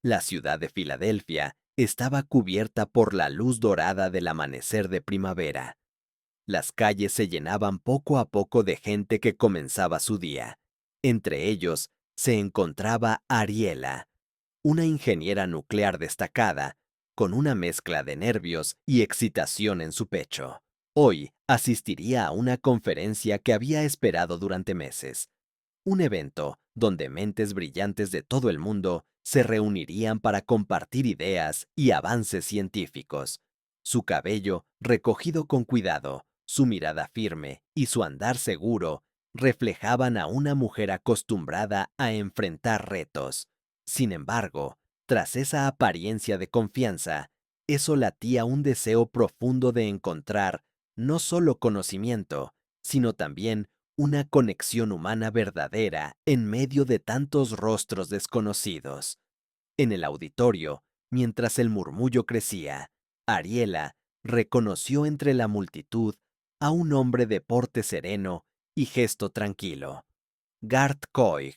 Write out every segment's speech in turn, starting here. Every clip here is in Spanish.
La ciudad de Filadelfia estaba cubierta por la luz dorada del amanecer de primavera. Las calles se llenaban poco a poco de gente que comenzaba su día. Entre ellos se encontraba Ariela, una ingeniera nuclear destacada, con una mezcla de nervios y excitación en su pecho. Hoy asistiría a una conferencia que había esperado durante meses, un evento donde mentes brillantes de todo el mundo se reunirían para compartir ideas y avances científicos. Su cabello, recogido con cuidado, su mirada firme y su andar seguro reflejaban a una mujer acostumbrada a enfrentar retos. Sin embargo, tras esa apariencia de confianza, eso latía un deseo profundo de encontrar no solo conocimiento, sino también una conexión humana verdadera en medio de tantos rostros desconocidos. En el auditorio, mientras el murmullo crecía, Ariela reconoció entre la multitud a un hombre de porte sereno y gesto tranquilo. Gart Koig,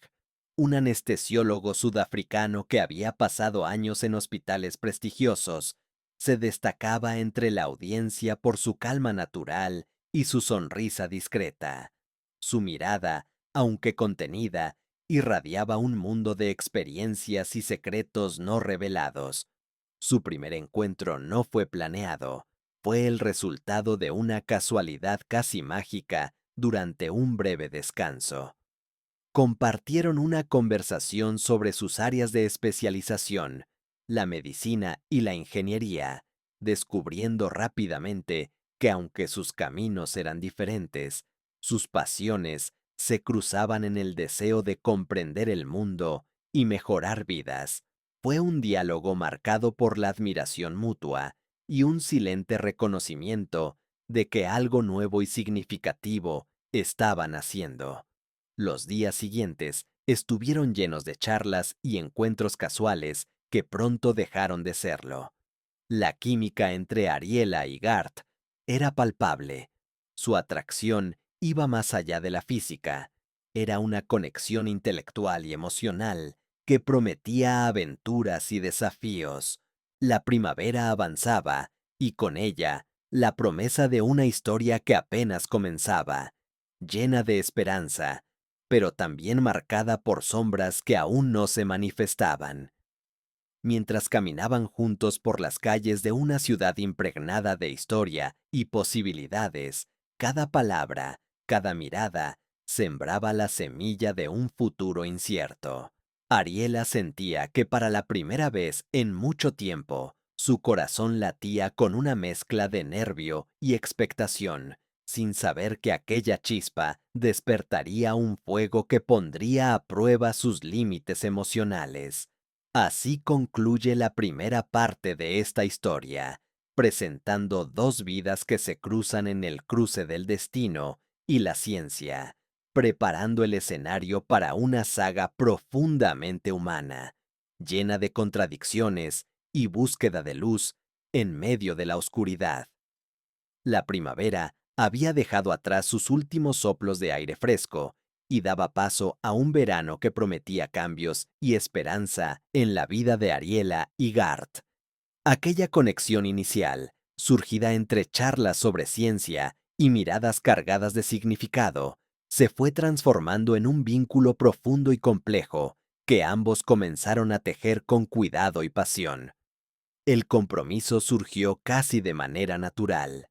un anestesiólogo sudafricano que había pasado años en hospitales prestigiosos, se destacaba entre la audiencia por su calma natural y su sonrisa discreta. Su mirada, aunque contenida, irradiaba un mundo de experiencias y secretos no revelados. Su primer encuentro no fue planeado, fue el resultado de una casualidad casi mágica durante un breve descanso. Compartieron una conversación sobre sus áreas de especialización, la medicina y la ingeniería, descubriendo rápidamente que aunque sus caminos eran diferentes, sus pasiones se cruzaban en el deseo de comprender el mundo y mejorar vidas. Fue un diálogo marcado por la admiración mutua y un silente reconocimiento de que algo nuevo y significativo estaban haciendo. Los días siguientes estuvieron llenos de charlas y encuentros casuales que pronto dejaron de serlo. La química entre Ariela y Gart era palpable. Su atracción iba más allá de la física. Era una conexión intelectual y emocional que prometía aventuras y desafíos. La primavera avanzaba y con ella la promesa de una historia que apenas comenzaba, llena de esperanza, pero también marcada por sombras que aún no se manifestaban. Mientras caminaban juntos por las calles de una ciudad impregnada de historia y posibilidades, cada palabra, cada mirada, sembraba la semilla de un futuro incierto. Ariela sentía que para la primera vez en mucho tiempo, su corazón latía con una mezcla de nervio y expectación, sin saber que aquella chispa despertaría un fuego que pondría a prueba sus límites emocionales. Así concluye la primera parte de esta historia, presentando dos vidas que se cruzan en el cruce del destino y la ciencia, preparando el escenario para una saga profundamente humana, llena de contradicciones y búsqueda de luz en medio de la oscuridad. La primavera había dejado atrás sus últimos soplos de aire fresco y daba paso a un verano que prometía cambios y esperanza en la vida de Ariela y Gart. Aquella conexión inicial, surgida entre charlas sobre ciencia y miradas cargadas de significado, se fue transformando en un vínculo profundo y complejo que ambos comenzaron a tejer con cuidado y pasión. El compromiso surgió casi de manera natural.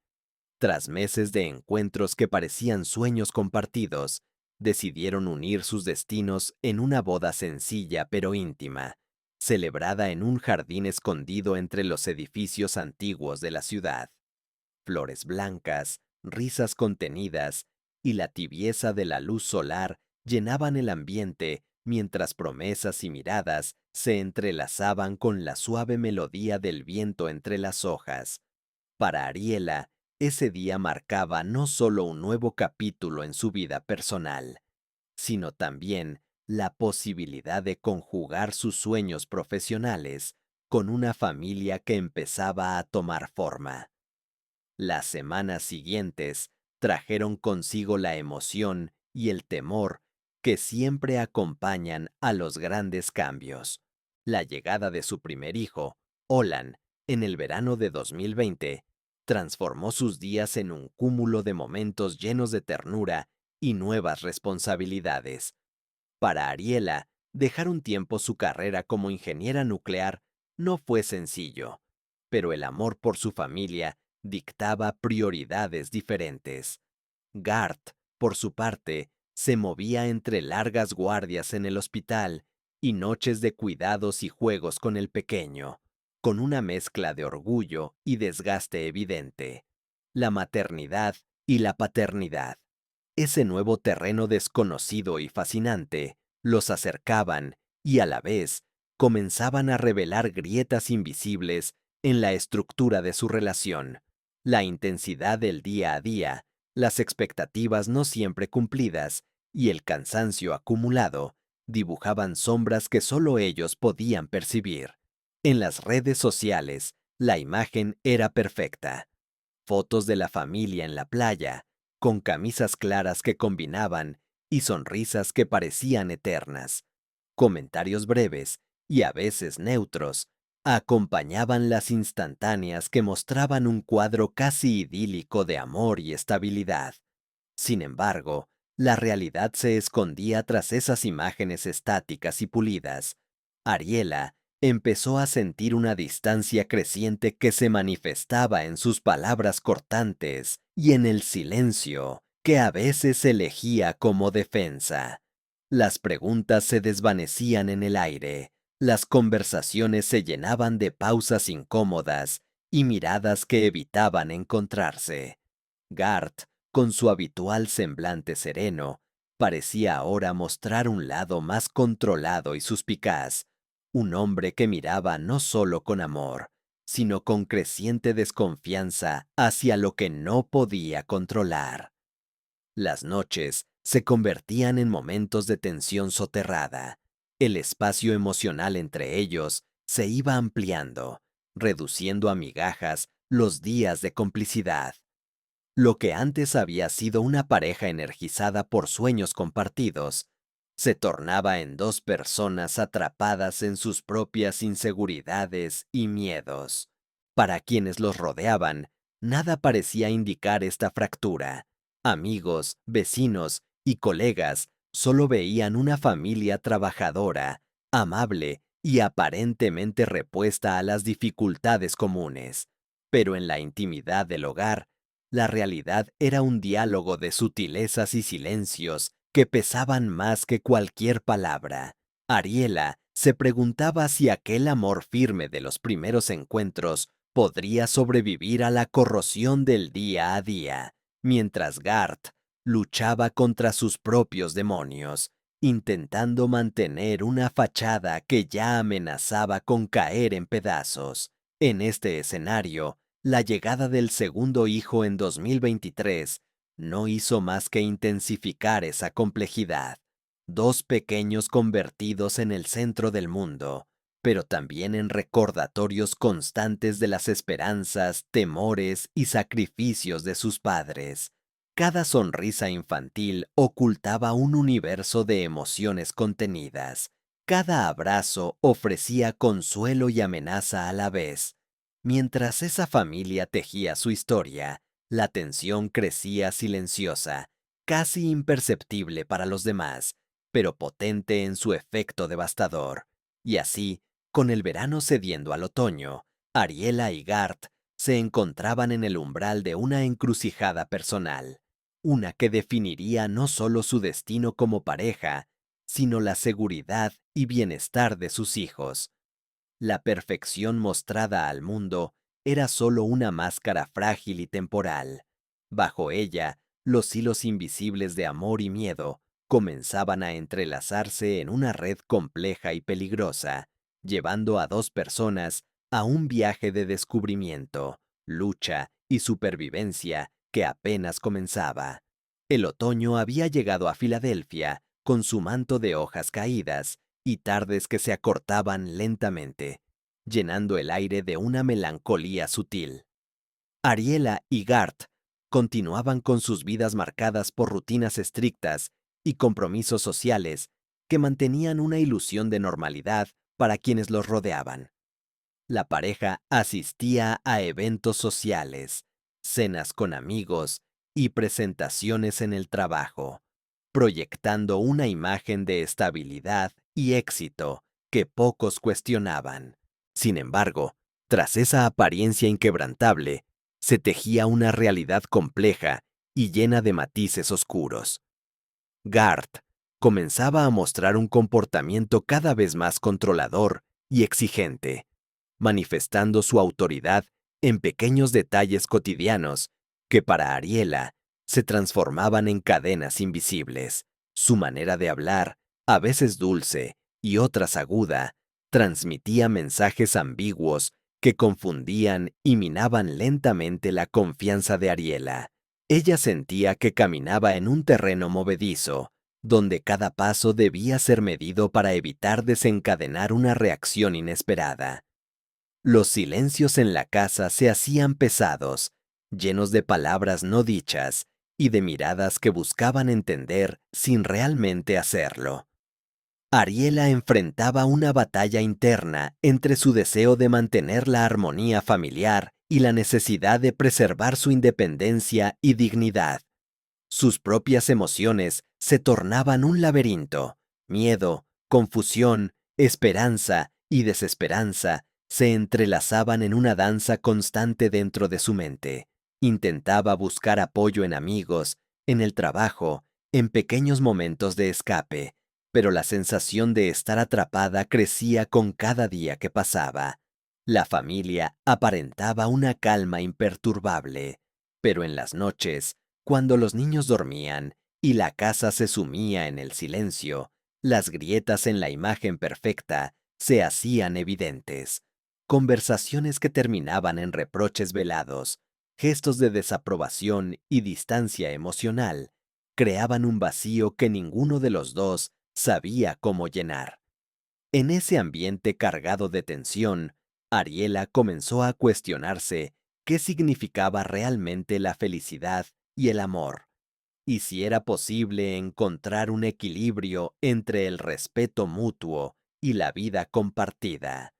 Tras meses de encuentros que parecían sueños compartidos, decidieron unir sus destinos en una boda sencilla pero íntima, celebrada en un jardín escondido entre los edificios antiguos de la ciudad. Flores blancas, risas contenidas y la tibieza de la luz solar llenaban el ambiente mientras promesas y miradas se entrelazaban con la suave melodía del viento entre las hojas. Para Ariela, ese día marcaba no solo un nuevo capítulo en su vida personal, sino también la posibilidad de conjugar sus sueños profesionales con una familia que empezaba a tomar forma. Las semanas siguientes trajeron consigo la emoción y el temor que siempre acompañan a los grandes cambios. La llegada de su primer hijo, Olan, en el verano de 2020, transformó sus días en un cúmulo de momentos llenos de ternura y nuevas responsabilidades. Para Ariela, dejar un tiempo su carrera como ingeniera nuclear no fue sencillo, pero el amor por su familia dictaba prioridades diferentes. Garth, por su parte, se movía entre largas guardias en el hospital y noches de cuidados y juegos con el pequeño, con una mezcla de orgullo y desgaste evidente. La maternidad y la paternidad. Ese nuevo terreno desconocido y fascinante los acercaban y a la vez comenzaban a revelar grietas invisibles en la estructura de su relación. La intensidad del día a día, las expectativas no siempre cumplidas y el cansancio acumulado dibujaban sombras que solo ellos podían percibir. En las redes sociales, la imagen era perfecta. Fotos de la familia en la playa, con camisas claras que combinaban y sonrisas que parecían eternas. Comentarios breves y a veces neutros acompañaban las instantáneas que mostraban un cuadro casi idílico de amor y estabilidad. Sin embargo, la realidad se escondía tras esas imágenes estáticas y pulidas. Ariela empezó a sentir una distancia creciente que se manifestaba en sus palabras cortantes y en el silencio que a veces elegía como defensa. Las preguntas se desvanecían en el aire, las conversaciones se llenaban de pausas incómodas y miradas que evitaban encontrarse. Garth, con su habitual semblante sereno, parecía ahora mostrar un lado más controlado y suspicaz, un hombre que miraba no solo con amor, sino con creciente desconfianza hacia lo que no podía controlar. Las noches se convertían en momentos de tensión soterrada. El espacio emocional entre ellos se iba ampliando, reduciendo a migajas los días de complicidad. Lo que antes había sido una pareja energizada por sueños compartidos, se tornaba en dos personas atrapadas en sus propias inseguridades y miedos. Para quienes los rodeaban, nada parecía indicar esta fractura. Amigos, vecinos y colegas solo veían una familia trabajadora, amable y aparentemente repuesta a las dificultades comunes. Pero en la intimidad del hogar, la realidad era un diálogo de sutilezas y silencios que pesaban más que cualquier palabra. Ariela se preguntaba si aquel amor firme de los primeros encuentros podría sobrevivir a la corrosión del día a día, mientras Garth luchaba contra sus propios demonios, intentando mantener una fachada que ya amenazaba con caer en pedazos. En este escenario, la llegada del segundo hijo en 2023 no hizo más que intensificar esa complejidad. Dos pequeños convertidos en el centro del mundo, pero también en recordatorios constantes de las esperanzas, temores y sacrificios de sus padres. Cada sonrisa infantil ocultaba un universo de emociones contenidas. Cada abrazo ofrecía consuelo y amenaza a la vez. Mientras esa familia tejía su historia, la tensión crecía silenciosa, casi imperceptible para los demás, pero potente en su efecto devastador. Y así, con el verano cediendo al otoño, Ariela y Garth se encontraban en el umbral de una encrucijada personal, una que definiría no solo su destino como pareja, sino la seguridad y bienestar de sus hijos. La perfección mostrada al mundo era solo una máscara frágil y temporal. Bajo ella, los hilos invisibles de amor y miedo comenzaban a entrelazarse en una red compleja y peligrosa, llevando a dos personas a un viaje de descubrimiento, lucha y supervivencia que apenas comenzaba. El otoño había llegado a Filadelfia con su manto de hojas caídas y tardes que se acortaban lentamente, llenando el aire de una melancolía sutil. Ariela y Garth continuaban con sus vidas marcadas por rutinas estrictas y compromisos sociales que mantenían una ilusión de normalidad para quienes los rodeaban. La pareja asistía a eventos sociales, cenas con amigos y presentaciones en el trabajo, proyectando una imagen de estabilidad y éxito que pocos cuestionaban. Sin embargo, tras esa apariencia inquebrantable, se tejía una realidad compleja y llena de matices oscuros. Garth comenzaba a mostrar un comportamiento cada vez más controlador y exigente, manifestando su autoridad en pequeños detalles cotidianos que para Ariela se transformaban en cadenas invisibles. Su manera de hablar, a veces dulce y otras aguda, transmitía mensajes ambiguos que confundían y minaban lentamente la confianza de Ariela. Ella sentía que caminaba en un terreno movedizo, donde cada paso debía ser medido para evitar desencadenar una reacción inesperada. Los silencios en la casa se hacían pesados, llenos de palabras no dichas y de miradas que buscaban entender sin realmente hacerlo. Ariela enfrentaba una batalla interna entre su deseo de mantener la armonía familiar y la necesidad de preservar su independencia y dignidad. Sus propias emociones se tornaban un laberinto. Miedo, confusión, esperanza y desesperanza se entrelazaban en una danza constante dentro de su mente. Intentaba buscar apoyo en amigos, en el trabajo, en pequeños momentos de escape, pero la sensación de estar atrapada crecía con cada día que pasaba. La familia aparentaba una calma imperturbable, pero en las noches, cuando los niños dormían y la casa se sumía en el silencio, las grietas en la imagen perfecta se hacían evidentes. Conversaciones que terminaban en reproches velados, gestos de desaprobación y distancia emocional, creaban un vacío que ninguno de los dos sabía cómo llenar. En ese ambiente cargado de tensión, Ariela comenzó a cuestionarse qué significaba realmente la felicidad y el amor, y si era posible encontrar un equilibrio entre el respeto mutuo y la vida compartida.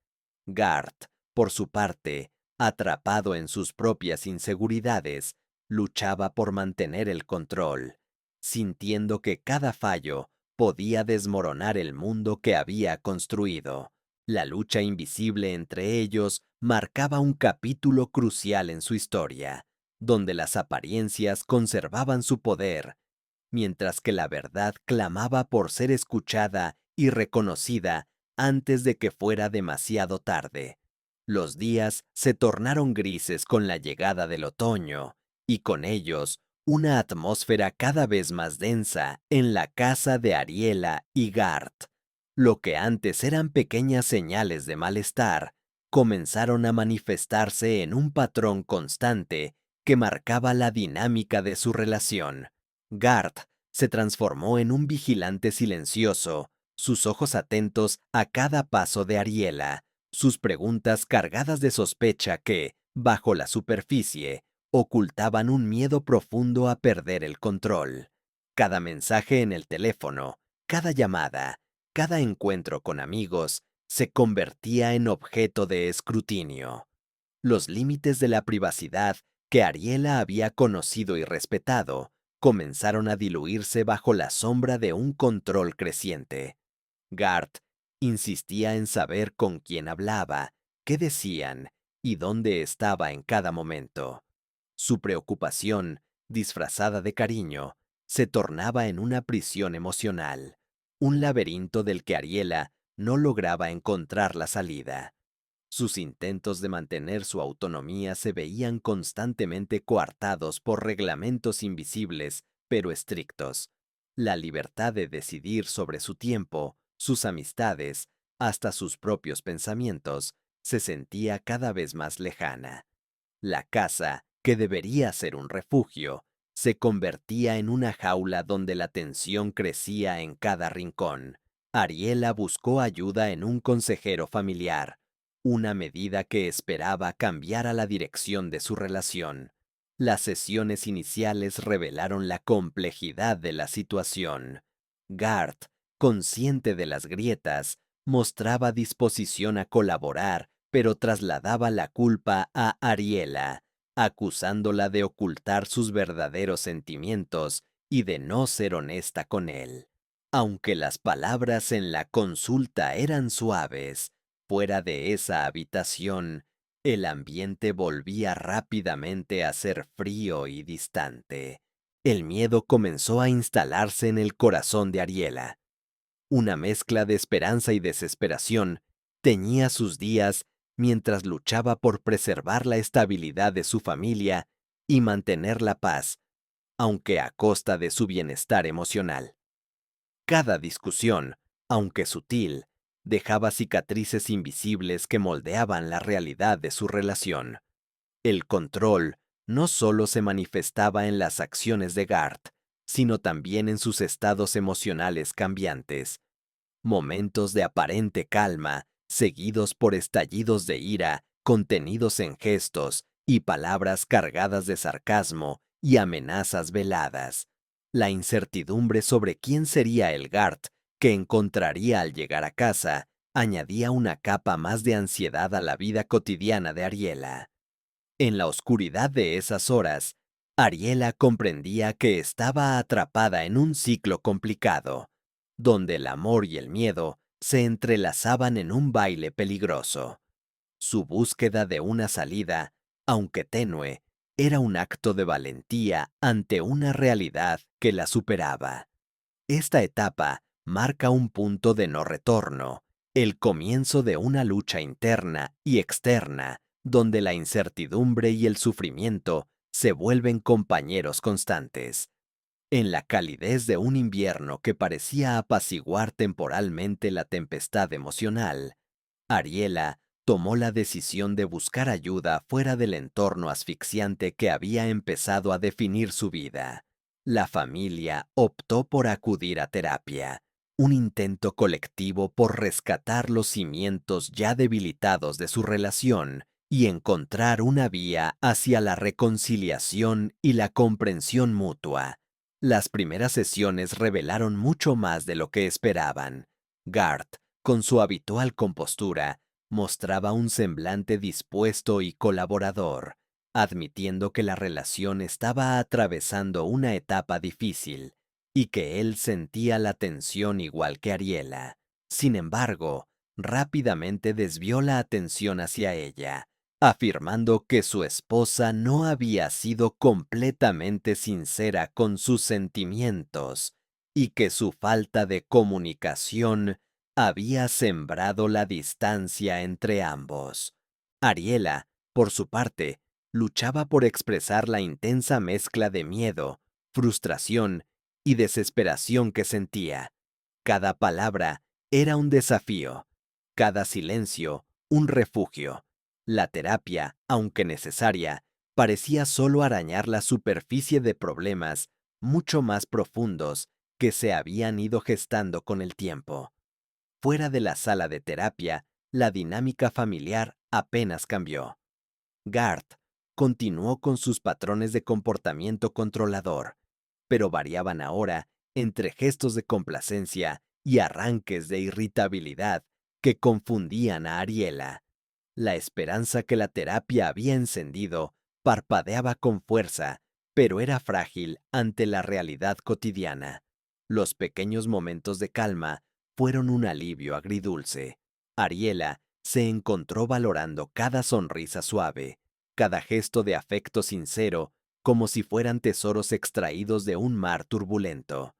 Garth, por su parte, atrapado en sus propias inseguridades, luchaba por mantener el control, sintiendo que cada fallo podía desmoronar el mundo que había construido. La lucha invisible entre ellos marcaba un capítulo crucial en su historia, donde las apariencias conservaban su poder, mientras que la verdad clamaba por ser escuchada y reconocida antes de que fuera demasiado tarde. Los días se tornaron grises con la llegada del otoño, y con ellos una atmósfera cada vez más densa en la casa de Ariela y Garth. Lo que antes eran pequeñas señales de malestar, comenzaron a manifestarse en un patrón constante que marcaba la dinámica de su relación. Garth se transformó en un vigilante silencioso, sus ojos atentos a cada paso de Ariela, sus preguntas cargadas de sospecha que, bajo la superficie, ocultaban un miedo profundo a perder el control. Cada mensaje en el teléfono, cada llamada, cada encuentro con amigos, se convertía en objeto de escrutinio. Los límites de la privacidad que Ariela había conocido y respetado comenzaron a diluirse bajo la sombra de un control creciente. Garth insistía en saber con quién hablaba, qué decían y dónde estaba en cada momento. Su preocupación, disfrazada de cariño, se tornaba en una prisión emocional, un laberinto del que Ariela no lograba encontrar la salida. Sus intentos de mantener su autonomía se veían constantemente coartados por reglamentos invisibles pero estrictos. La libertad de decidir sobre su tiempo, sus amistades, hasta sus propios pensamientos, se sentía cada vez más lejana. La casa, que debería ser un refugio, se convertía en una jaula donde la tensión crecía en cada rincón. Ariela buscó ayuda en un consejero familiar, una medida que esperaba cambiara la dirección de su relación. Las sesiones iniciales revelaron la complejidad de la situación. Garth, consciente de las grietas, Mostraba disposición a colaborar, pero trasladaba la culpa a Ariela, acusándola de ocultar sus verdaderos sentimientos y de no ser honesta con él. Aunque las palabras en la consulta eran suaves, fuera de esa habitación, el ambiente volvía rápidamente a ser frío y distante. El miedo comenzó a instalarse en el corazón de Ariela. Una mezcla de esperanza y desesperación teñía sus días mientras luchaba por preservar la estabilidad de su familia y mantener la paz, aunque a costa de su bienestar emocional. Cada discusión, aunque sutil, dejaba cicatrices invisibles que moldeaban la realidad de su relación. El control no solo se manifestaba en las acciones de Garth, sino también en sus estados emocionales cambiantes. Momentos de aparente calma, seguidos por estallidos de ira, contenidos en gestos y palabras cargadas de sarcasmo y amenazas veladas. La incertidumbre sobre quién sería el Gart que encontraría al llegar a casa añadía una capa más de ansiedad a la vida cotidiana de Ariela. En la oscuridad de esas horas, Ariela comprendía que estaba atrapada en un ciclo complicado, donde el amor y el miedo se entrelazaban en un baile peligroso. Su búsqueda de una salida, aunque tenue, era un acto de valentía ante una realidad que la superaba. Esta etapa marca un punto de no retorno, el comienzo de una lucha interna y externa, donde la incertidumbre y el sufrimiento se vuelven compañeros constantes. En la calidez de un invierno que parecía apaciguar temporalmente la tempestad emocional, Ariela tomó la decisión de buscar ayuda fuera del entorno asfixiante que había empezado a definir su vida. La familia optó por acudir a terapia, un intento colectivo por rescatar los cimientos ya debilitados de su relación y encontrar una vía hacia la reconciliación y la comprensión mutua. Las primeras sesiones revelaron mucho más de lo que esperaban. Garth, con su habitual compostura, mostraba un semblante dispuesto y colaborador, admitiendo que la relación estaba atravesando una etapa difícil y que él sentía la tensión igual que Ariela. Sin embargo, rápidamente desvió la atención hacia ella, afirmando que su esposa no había sido completamente sincera con sus sentimientos y que su falta de comunicación había sembrado la distancia entre ambos. Ariela, por su parte, luchaba por expresar la intensa mezcla de miedo, frustración y desesperación que sentía. Cada palabra era un desafío, cada silencio un refugio. La terapia, aunque necesaria, parecía solo arañar la superficie de problemas mucho más profundos que se habían ido gestando con el tiempo. Fuera de la sala de terapia, la dinámica familiar apenas cambió. Garth continuó con sus patrones de comportamiento controlador, pero variaban ahora entre gestos de complacencia y arranques de irritabilidad que confundían a Ariela. La esperanza que la terapia había encendido parpadeaba con fuerza, pero era frágil ante la realidad cotidiana. Los pequeños momentos de calma fueron un alivio agridulce. Ariela se encontró valorando cada sonrisa suave, cada gesto de afecto sincero, como si fueran tesoros extraídos de un mar turbulento.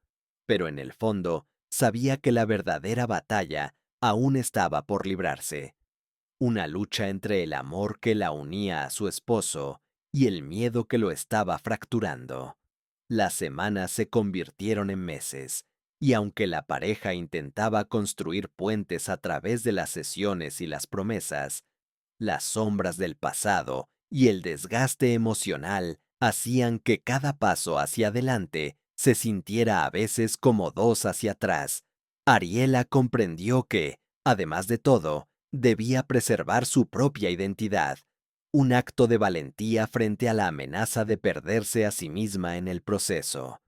Pero en el fondo, sabía que la verdadera batalla aún estaba por librarse. Una lucha entre el amor que la unía a su esposo y el miedo que lo estaba fracturando. Las semanas se convirtieron en meses, y aunque la pareja intentaba construir puentes a través de las sesiones y las promesas, las sombras del pasado y el desgaste emocional hacían que cada paso hacia adelante se sintiera a veces como dos hacia atrás. Ariela comprendió que, además de todo, debía preservar su propia identidad, un acto de valentía frente a la amenaza de perderse a sí misma en el proceso.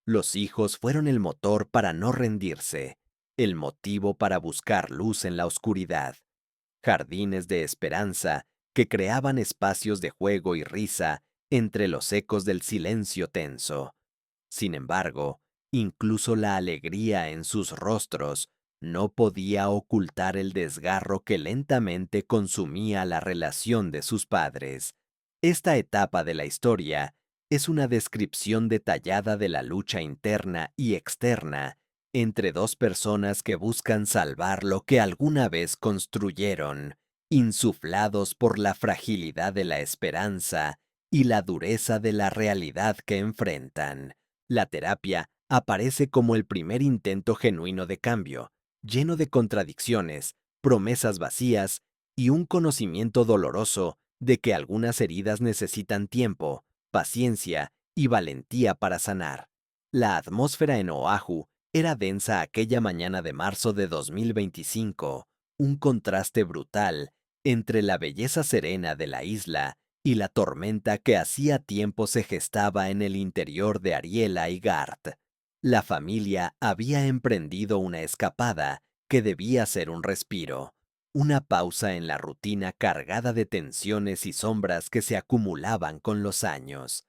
Los hijos fueron el motor para no rendirse. el motivo para buscar luz en la oscuridad, jardines de esperanza que creaban espacios de juego y risa entre los ecos del silencio tenso. Sin embargo, incluso la alegría en sus rostros no podía ocultar el desgarro que lentamente consumía la relación de sus padres. Esta etapa de la historia es una descripción detallada de la lucha interna y externa entre dos personas que buscan salvar lo que alguna vez construyeron, insuflados por la fragilidad de la esperanza y la dureza de la realidad que enfrentan. La terapia aparece como el primer intento genuino de cambio, lleno de contradicciones, promesas vacías y un conocimiento doloroso de que algunas heridas necesitan tiempo, paciencia y valentía para sanar. La atmósfera en Oahu era densa aquella mañana de marzo de 2025, un contraste brutal entre la belleza serena de la isla y la tormenta que hacía tiempo se gestaba en el interior de Ariela y Garth. La familia había emprendido una escapada que debía ser un respiro, una pausa en la rutina cargada de tensiones y sombras que se acumulaban con los años.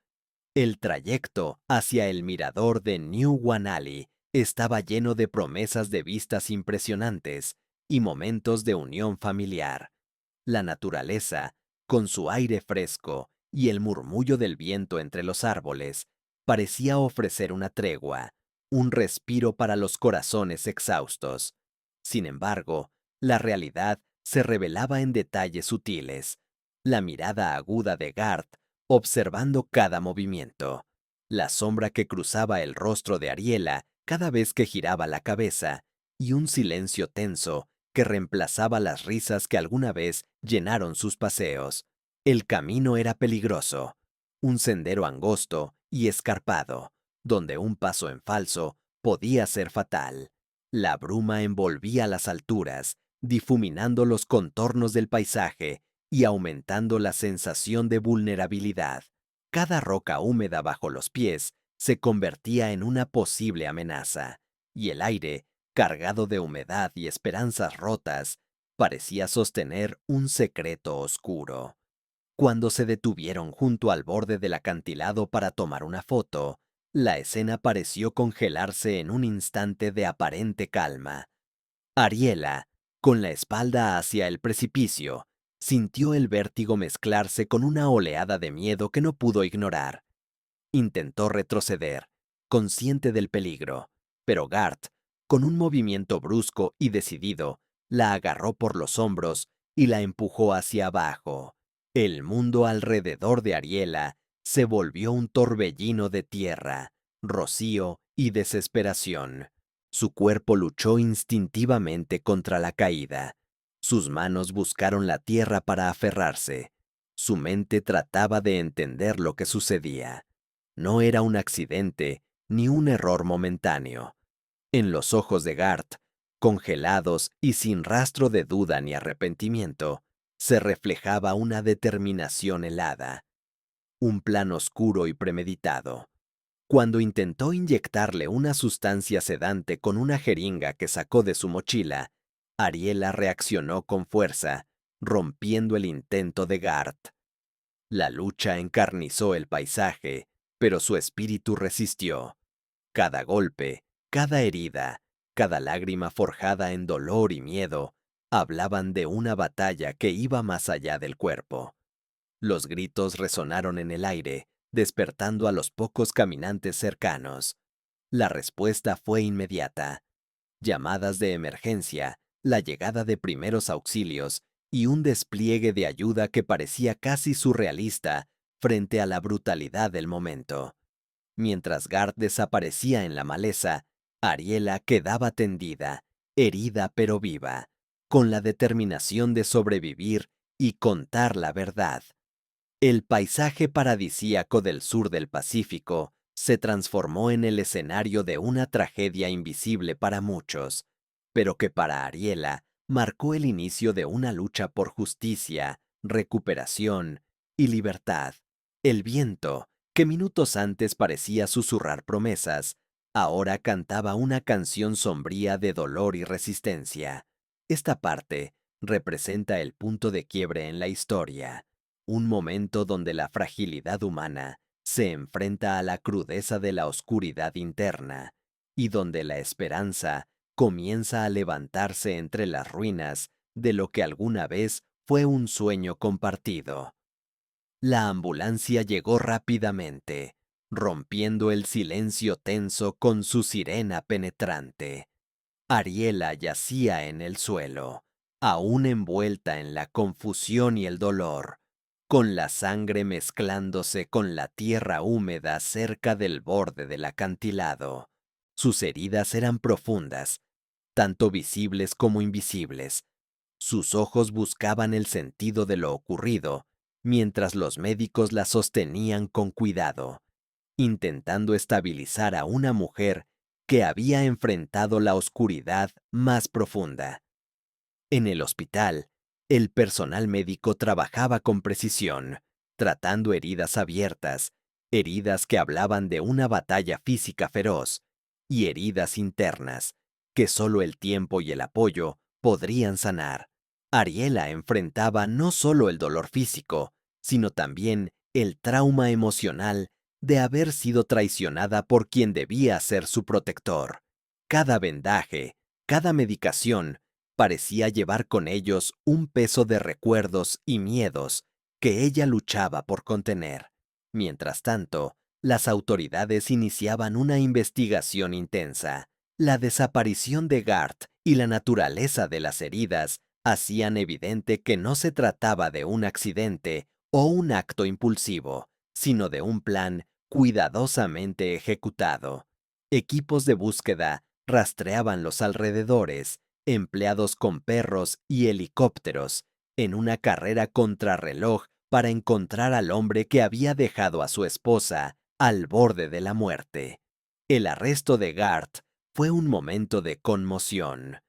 El trayecto hacia el mirador de New Wanali estaba lleno de promesas de vistas impresionantes y momentos de unión familiar. La naturaleza, con su aire fresco y el murmullo del viento entre los árboles, parecía ofrecer una tregua, un respiro para los corazones exhaustos. Sin embargo, la realidad se revelaba en detalles sutiles. La mirada aguda de Garth observando cada movimiento, la sombra que cruzaba el rostro de Ariela cada vez que giraba la cabeza, y un silencio tenso que reemplazaba las risas que alguna vez llenaron sus paseos. El camino era peligroso, un sendero angosto y escarpado, donde un paso en falso podía ser fatal. La bruma envolvía las alturas, difuminando los contornos del paisaje y aumentando la sensación de vulnerabilidad. Cada roca húmeda bajo los pies se convertía en una posible amenaza, y el aire, cargado de humedad y esperanzas rotas, parecía sostener un secreto oscuro. Cuando se detuvieron junto al borde del acantilado para tomar una foto, la escena pareció congelarse en un instante de aparente calma. Ariela, con la espalda hacia el precipicio, sintió el vértigo mezclarse con una oleada de miedo que no pudo ignorar. Intentó retroceder, consciente del peligro, pero Garth, con un movimiento brusco y decidido, la agarró por los hombros y la empujó hacia abajo. El mundo alrededor de Ariela se volvió un torbellino de tierra, rocío y desesperación. Su cuerpo luchó instintivamente contra la caída. Sus manos buscaron la tierra para aferrarse. Su mente trataba de entender lo que sucedía. No era un accidente ni un error momentáneo. En los ojos de Garth, congelados y sin rastro de duda ni arrepentimiento, se reflejaba una determinación helada, un plan oscuro y premeditado. Cuando intentó inyectarle una sustancia sedante con una jeringa que sacó de su mochila, Ariela reaccionó con fuerza, rompiendo el intento de Garth. La lucha encarnizó el paisaje, pero su espíritu resistió. Cada golpe, cada herida, cada lágrima forjada en dolor y miedo, hablaban de una batalla que iba más allá del cuerpo. Los gritos resonaron en el aire, despertando a los pocos caminantes cercanos. La respuesta fue inmediata. Llamadas de emergencia, la llegada de primeros auxilios y un despliegue de ayuda que parecía casi surrealista frente a la brutalidad del momento. Mientras Garth desaparecía en la maleza, Ariela quedaba tendida, herida pero viva, con la determinación de sobrevivir y contar la verdad. El paisaje paradisíaco del sur del Pacífico se transformó en el escenario de una tragedia invisible para muchos, pero que para Ariela marcó el inicio de una lucha por justicia, recuperación y libertad. El viento, que minutos antes parecía susurrar promesas, Ahora cantaba una canción sombría de dolor y resistencia. Esta parte representa el punto de quiebre en la historia, un momento donde la fragilidad humana se enfrenta a la crudeza de la oscuridad interna y donde la esperanza comienza a levantarse entre las ruinas de lo que alguna vez fue un sueño compartido. La ambulancia llegó rápidamente, rompiendo el silencio tenso con su sirena penetrante. Ariela yacía en el suelo, aún envuelta en la confusión y el dolor, con la sangre mezclándose con la tierra húmeda cerca del borde del acantilado. Sus heridas eran profundas, tanto visibles como invisibles. Sus ojos buscaban el sentido de lo ocurrido, mientras los médicos la sostenían con cuidado, intentando estabilizar a una mujer que había enfrentado la oscuridad más profunda. En el hospital, el personal médico trabajaba con precisión, tratando heridas abiertas, heridas que hablaban de una batalla física feroz, y heridas internas, que solo el tiempo y el apoyo podrían sanar. Ariela enfrentaba no solo el dolor físico, sino también el trauma emocional de haber sido traicionada por quien debía ser su protector. Cada vendaje, cada medicación, parecía llevar con ellos un peso de recuerdos y miedos que ella luchaba por contener. Mientras tanto, las autoridades iniciaban una investigación intensa. La desaparición de Garth y la naturaleza de las heridas hacían evidente que no se trataba de un accidente o un acto impulsivo, sino de un plan cuidadosamente ejecutado. Equipos de búsqueda rastreaban los alrededores, empleados con perros y helicópteros, en una carrera contrarreloj para encontrar al hombre que había dejado a su esposa al borde de la muerte. El arresto de Garth fue un momento de conmoción.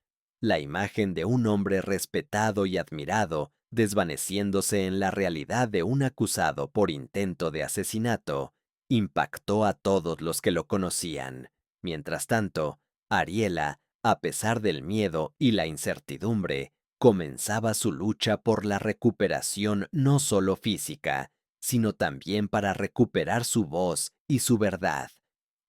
La imagen de un hombre respetado y admirado desvaneciéndose en la realidad de un acusado por intento de asesinato impactó a todos los que lo conocían. Mientras tanto, Ariela, a pesar del miedo y la incertidumbre, comenzaba su lucha por la recuperación no solo física, sino también para recuperar su voz y su verdad.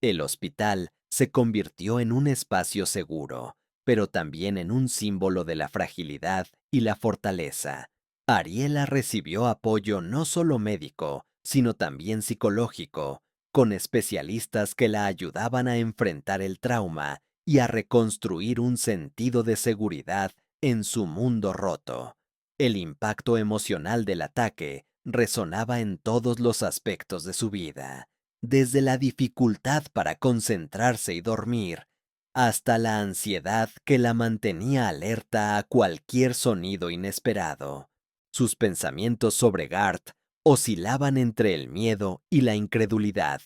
El hospital se convirtió en un espacio seguro, pero también en un símbolo de la fragilidad y la fortaleza. Ariela recibió apoyo no solo médico, sino también psicológico, con especialistas que la ayudaban a enfrentar el trauma y a reconstruir un sentido de seguridad en su mundo roto. El impacto emocional del ataque resonaba en todos los aspectos de su vida, desde la dificultad para concentrarse y dormir, hasta la ansiedad que la mantenía alerta a cualquier sonido inesperado. Sus pensamientos sobre Garth oscilaban entre el miedo y la incredulidad,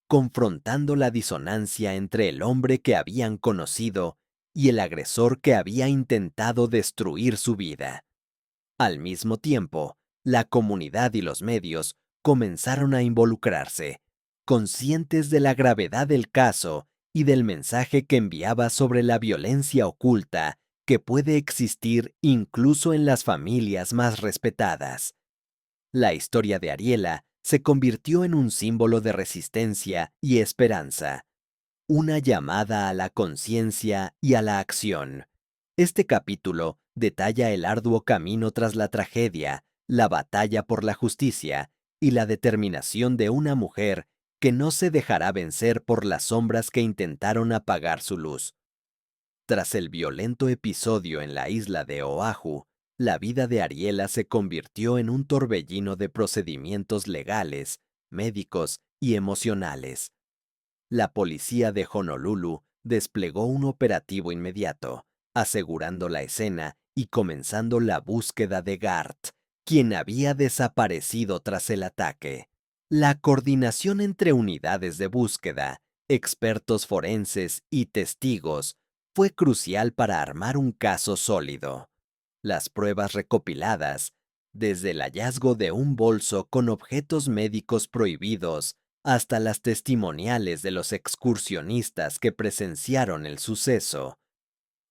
confrontando la disonancia entre el hombre que habían conocido y el agresor que había intentado destruir su vida. Al mismo tiempo, la comunidad y los medios comenzaron a involucrarse, conscientes de la gravedad del caso y del mensaje que enviaba sobre la violencia oculta que puede existir incluso en las familias más respetadas. La historia de Ariela se convirtió en un símbolo de resistencia y esperanza, una llamada a la conciencia y a la acción. Este capítulo detalla el arduo camino tras la tragedia, la batalla por la justicia y la determinación de una mujer que no se dejará vencer por las sombras que intentaron apagar su luz. Tras el violento episodio en la isla de Oahu, la vida de Ariela se convirtió en un torbellino de procedimientos legales, médicos y emocionales. La policía de Honolulu desplegó un operativo inmediato, asegurando la escena y comenzando la búsqueda de Garth, quien había desaparecido tras el ataque. La coordinación entre unidades de búsqueda, expertos forenses y testigos fue crucial para armar un caso sólido. Las pruebas recopiladas, desde el hallazgo de un bolso con objetos médicos prohibidos hasta las testimoniales de los excursionistas que presenciaron el suceso,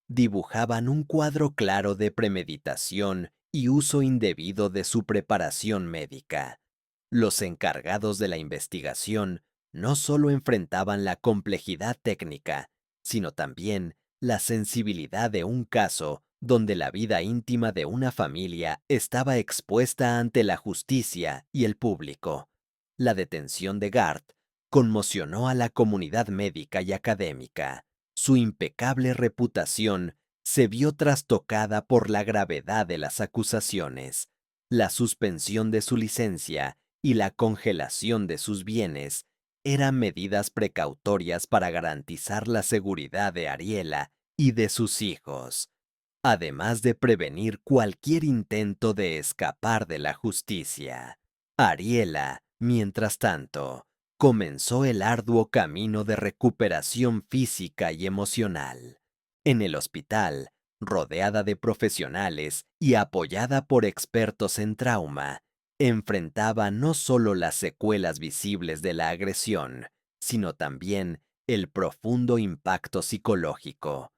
dibujaban un cuadro claro de premeditación y uso indebido de su preparación médica. Los encargados de la investigación no solo enfrentaban la complejidad técnica, sino también la sensibilidad de un caso donde la vida íntima de una familia estaba expuesta ante la justicia y el público. La detención de Gart conmocionó a la comunidad médica y académica. Su impecable reputación se vio trastocada por la gravedad de las acusaciones. La suspensión de su licencia y la congelación de sus bienes eran medidas precautorias para garantizar la seguridad de Ariela y de sus hijos, además de prevenir cualquier intento de escapar de la justicia. Ariela, mientras tanto, comenzó el arduo camino de recuperación física y emocional. En el hospital, rodeada de profesionales y apoyada por expertos en trauma, enfrentaba no solo las secuelas visibles de la agresión, sino también el profundo impacto psicológico.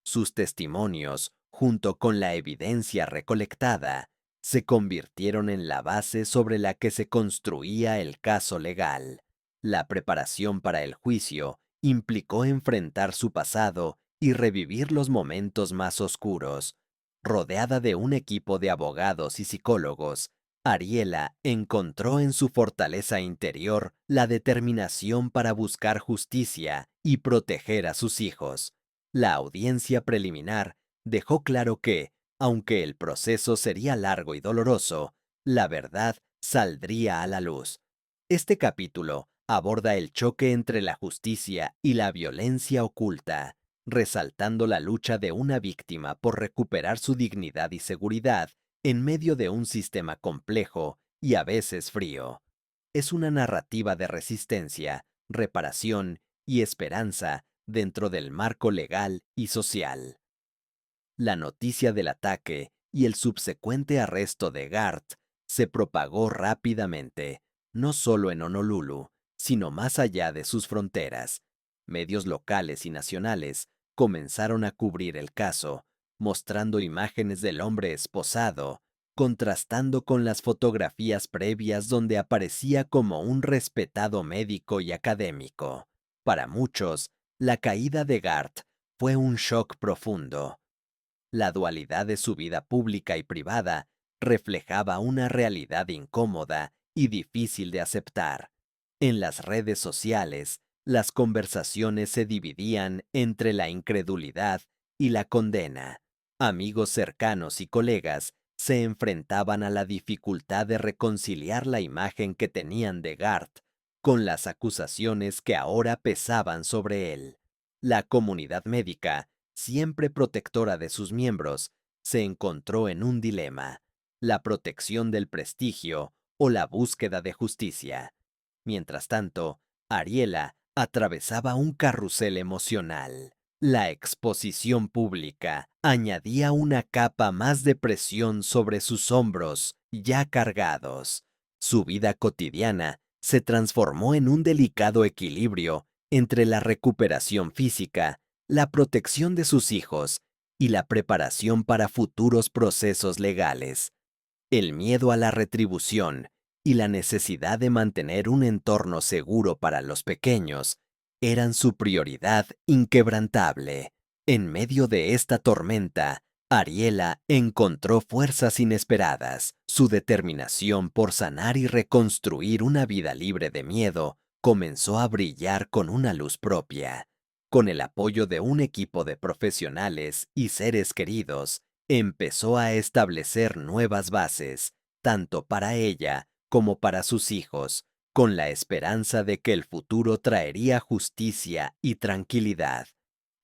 Sus testimonios, junto con la evidencia recolectada, se convirtieron en la base sobre la que se construía el caso legal. La preparación para el juicio implicó enfrentar su pasado y revivir los momentos más oscuros. Rodeada de un equipo de abogados y psicólogos, Ariela encontró en su fortaleza interior la determinación para buscar justicia y proteger a sus hijos. La audiencia preliminar dejó claro que, aunque el proceso sería largo y doloroso, la verdad saldría a la luz. Este capítulo aborda el choque entre la justicia y la violencia oculta, resaltando la lucha de una víctima por recuperar su dignidad y seguridad en medio de un sistema complejo y a veces frío. Es una narrativa de resistencia, reparación y esperanza dentro del marco legal y social. La noticia del ataque y el subsecuente arresto de Gart se propagó rápidamente, no solo en Honolulu, sino más allá de sus fronteras. Medios locales y nacionales comenzaron a cubrir el caso, mostrando imágenes del hombre esposado, contrastando con las fotografías previas donde aparecía como un respetado médico y académico. Para muchos, la caída de Gart fue un shock profundo. La dualidad de su vida pública y privada reflejaba una realidad incómoda y difícil de aceptar. En las redes sociales, las conversaciones se dividían entre la incredulidad y la condena. Amigos cercanos y colegas se enfrentaban a la dificultad de reconciliar la imagen que tenían de Gart con las acusaciones que ahora pesaban sobre él. La comunidad médica, siempre protectora de sus miembros, se encontró en un dilema: la protección del prestigio o la búsqueda de justicia. Mientras tanto, Ariela atravesaba un carrusel emocional. La exposición pública añadía una capa más de presión sobre sus hombros ya cargados. Su vida cotidiana se transformó en un delicado equilibrio entre la recuperación física, la protección de sus hijos y la preparación para futuros procesos legales. El miedo a la retribución y la necesidad de mantener un entorno seguro para los pequeños eran su prioridad inquebrantable. En medio de esta tormenta, Ariela encontró fuerzas inesperadas. Su determinación por sanar y reconstruir una vida libre de miedo comenzó a brillar con una luz propia. Con el apoyo de un equipo de profesionales y seres queridos, empezó a establecer nuevas bases, tanto para ella como para sus hijos, con la esperanza de que el futuro traería justicia y tranquilidad.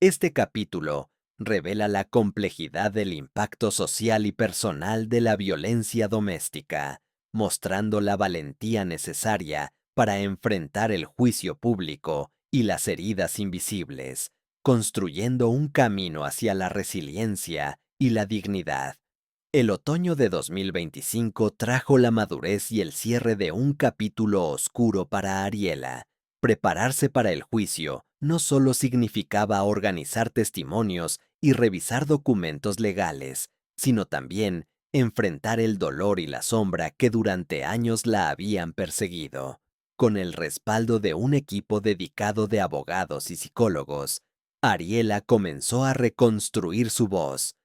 Este capítulo revela la complejidad del impacto social y personal de la violencia doméstica, mostrando la valentía necesaria para enfrentar el juicio público y las heridas invisibles, construyendo un camino hacia la resiliencia y la dignidad. El otoño de 2025 trajo la madurez y el cierre de un capítulo oscuro para Ariela. Prepararse para el juicio no solo significaba organizar testimonios y revisar documentos legales, sino también enfrentar el dolor y la sombra que durante años la habían perseguido. Con el respaldo de un equipo dedicado de abogados y psicólogos, Ariela comenzó a reconstruir su voz,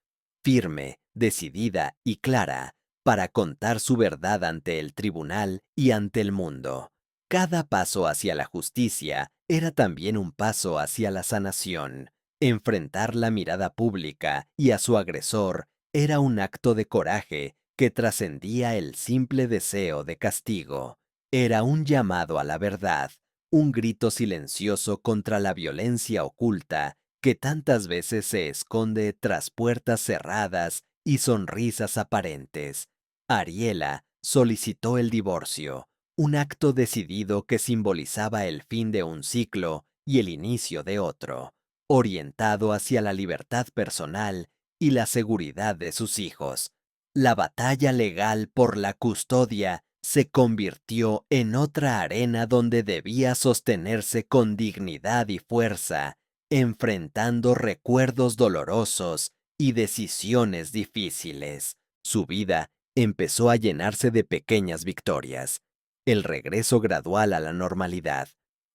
firme, decidida y clara, para contar su verdad ante el tribunal y ante el mundo. Cada paso hacia la justicia era también un paso hacia la sanación. Enfrentar la mirada pública y a su agresor era un acto de coraje que trascendía el simple deseo de castigo. Era un llamado a la verdad, un grito silencioso contra la violencia oculta que tantas veces se esconde tras puertas cerradas y sonrisas aparentes. Ariela solicitó el divorcio, un acto decidido que simbolizaba el fin de un ciclo y el inicio de otro, orientado hacia la libertad personal y la seguridad de sus hijos. La batalla legal por la custodia se convirtió en otra arena donde debía sostenerse con dignidad y fuerza, enfrentando recuerdos dolorosos y decisiones difíciles. Su vida empezó a llenarse de pequeñas victorias, el regreso gradual a la normalidad,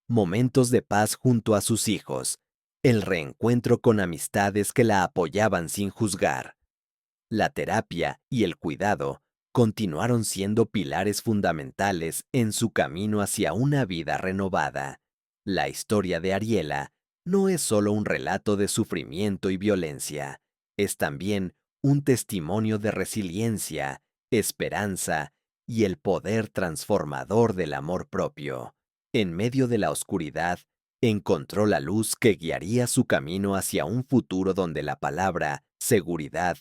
momentos de paz junto a sus hijos, el reencuentro con amistades que la apoyaban sin juzgar. La terapia y el cuidado continuaron siendo pilares fundamentales en su camino hacia una vida renovada. La historia de Ariela no es solo un relato de sufrimiento y violencia, es también un testimonio de resiliencia, esperanza y el poder transformador del amor propio. En medio de la oscuridad, encontró la luz que guiaría su camino hacia un futuro donde la palabra seguridad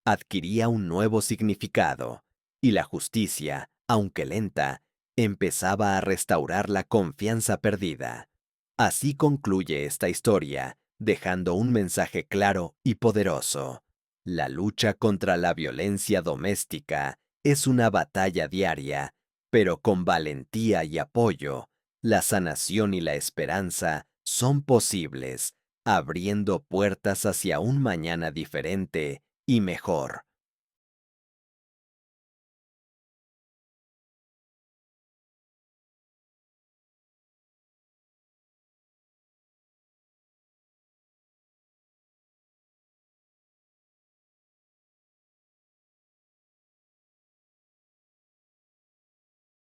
adquiría un nuevo significado, y la justicia, aunque lenta, empezaba a restaurar la confianza perdida. Así concluye esta historia, dejando un mensaje claro y poderoso. La lucha contra la violencia doméstica es una batalla diaria, pero con valentía y apoyo, la sanación y la esperanza son posibles, abriendo puertas hacia un mañana diferente y mejor.